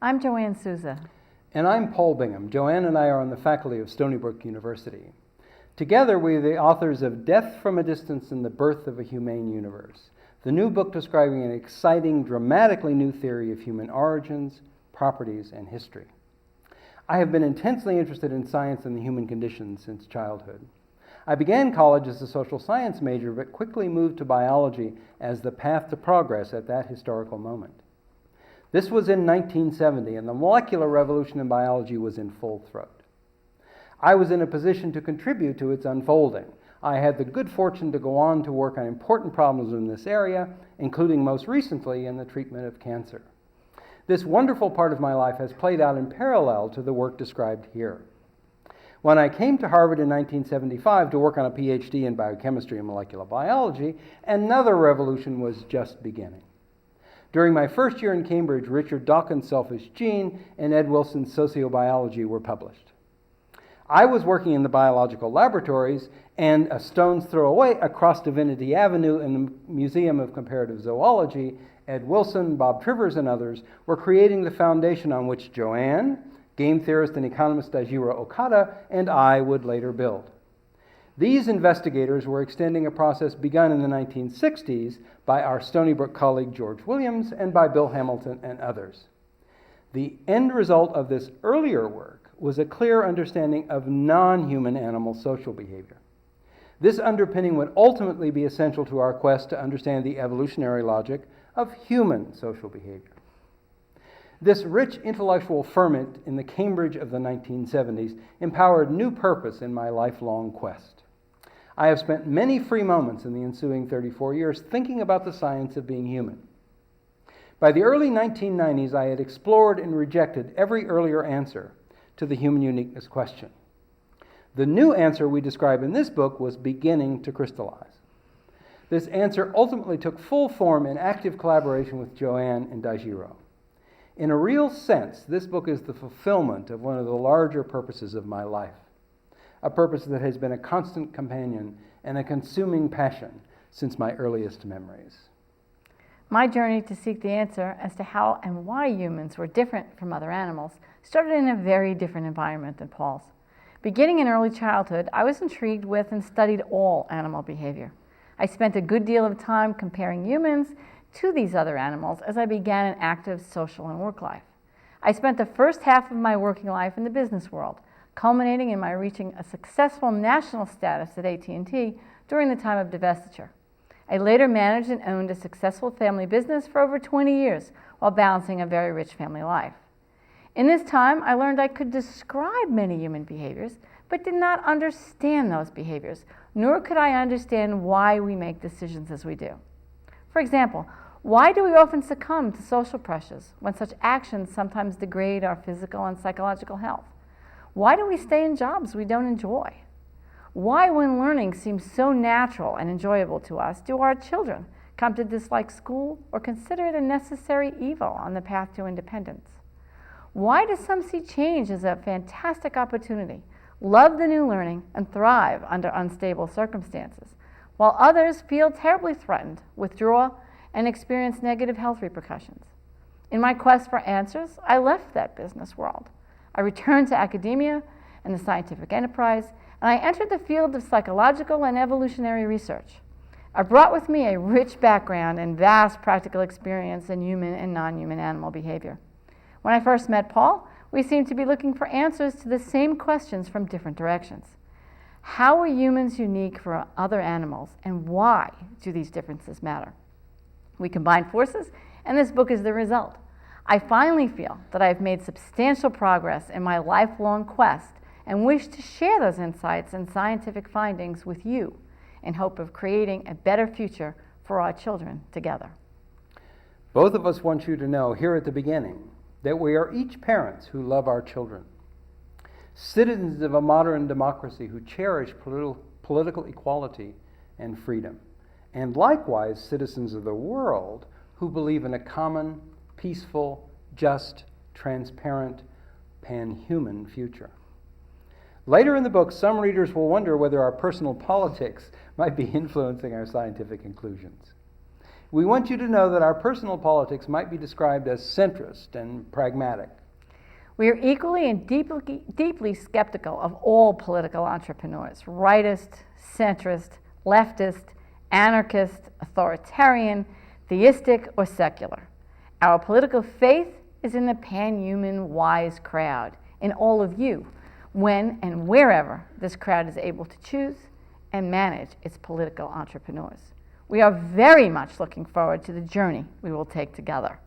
I'm Joanne Souza. And I'm Paul Bingham. Joanne and I are on the faculty of Stony Brook University. Together, we are the authors of Death from a Distance and the Birth of a Humane Universe, the new book describing an exciting, dramatically new theory of human origins, properties, and history. I have been intensely interested in science and the human condition since childhood. I began college as a social science major, but quickly moved to biology as the path to progress at that historical moment. This was in 1970, and the molecular revolution in biology was in full throat. I was in a position to contribute to its unfolding. I had the good fortune to go on to work on important problems in this area, including most recently in the treatment of cancer. This wonderful part of my life has played out in parallel to the work described here. When I came to Harvard in 1975 to work on a PhD in biochemistry and molecular biology, another revolution was just beginning. During my first year in Cambridge, Richard Dawkins' Selfish Gene and Ed Wilson's Sociobiology were published. I was working in the biological laboratories, and a stone's throw away across Divinity Avenue in the Museum of Comparative Zoology, Ed Wilson, Bob Trivers, and others were creating the foundation on which Joanne, game theorist and economist Daijiro Okada, and I would later build. These investigators were extending a process begun in the 1960s by our Stony Brook colleague George Williams and by Bill Hamilton and others. The end result of this earlier work was a clear understanding of non-human animal social behavior. This underpinning would ultimately be essential to our quest to understand the evolutionary logic of human social behavior. This rich intellectual ferment in the Cambridge of the 1970s empowered new purpose in my lifelong quest. I have spent many free moments in the ensuing 34 years thinking about the science of being human. By the early 1990s, I had explored and rejected every earlier answer to the human uniqueness question. The new answer we describe in this book was beginning to crystallize. This answer ultimately took full form in active collaboration with Joanne and Daijiro. In a real sense, this book is the fulfillment of one of the larger purposes of my life, a purpose that has been a constant companion and a consuming passion since my earliest memories. My journey to seek the answer as to how and why humans were different from other animals started in a very different environment than Paul's. Beginning in early childhood, I was intrigued with and studied all animal behavior. I spent a good deal of time comparing humans to these other animals as I began an active social and work life. I spent the first half of my working life in the business world, culminating in my reaching a successful national status at AT&T during the time of divestiture. I later managed and owned a successful family business for over 20 years while balancing a very rich family life. In this time, I learned I could describe many human behaviors, but did not understand those behaviors, nor could I understand why we make decisions as we do. For example, why do we often succumb to social pressures when such actions sometimes degrade our physical and psychological health? Why do we stay in jobs we don't enjoy? Why, when learning seems so natural and enjoyable to us, do our children come to dislike school or consider it a necessary evil on the path to independence? Why do some see change as a fantastic opportunity, love the new learning, and thrive under unstable circumstances, while others feel terribly threatened, withdraw, and experience negative health repercussions? In my quest for answers, I left that business world. I returned to academia and the scientific enterprise, and I entered the field of psychological and evolutionary research. I brought with me a rich background and vast practical experience in human and non-human animal behavior. When I first met Paul, we seemed to be looking for answers to the same questions from different directions. How are humans unique from other animals, and why do these differences matter? We combined forces, and this book is the result. I finally feel that I've made substantial progress in my lifelong quest and wish to share those insights and scientific findings with you in hope of creating a better future for our children together. Both of us want you to know here at the beginning that we are each parents who love our children, citizens of a modern democracy who cherish political equality and freedom, and likewise citizens of the world who believe in a common, peaceful, just, transparent, pan-human future. Later in the book, some readers will wonder whether our personal politics might be influencing our scientific conclusions. We want you to know that our personal politics might be described as centrist and pragmatic. We are equally and deeply skeptical of all political entrepreneurs, rightist, centrist, leftist, anarchist, authoritarian, theistic, or secular. Our political faith is in the pan-human wise crowd, in all of you, when and wherever this crowd is able to choose and manage its political entrepreneurs. We are very much looking forward to the journey we will take together.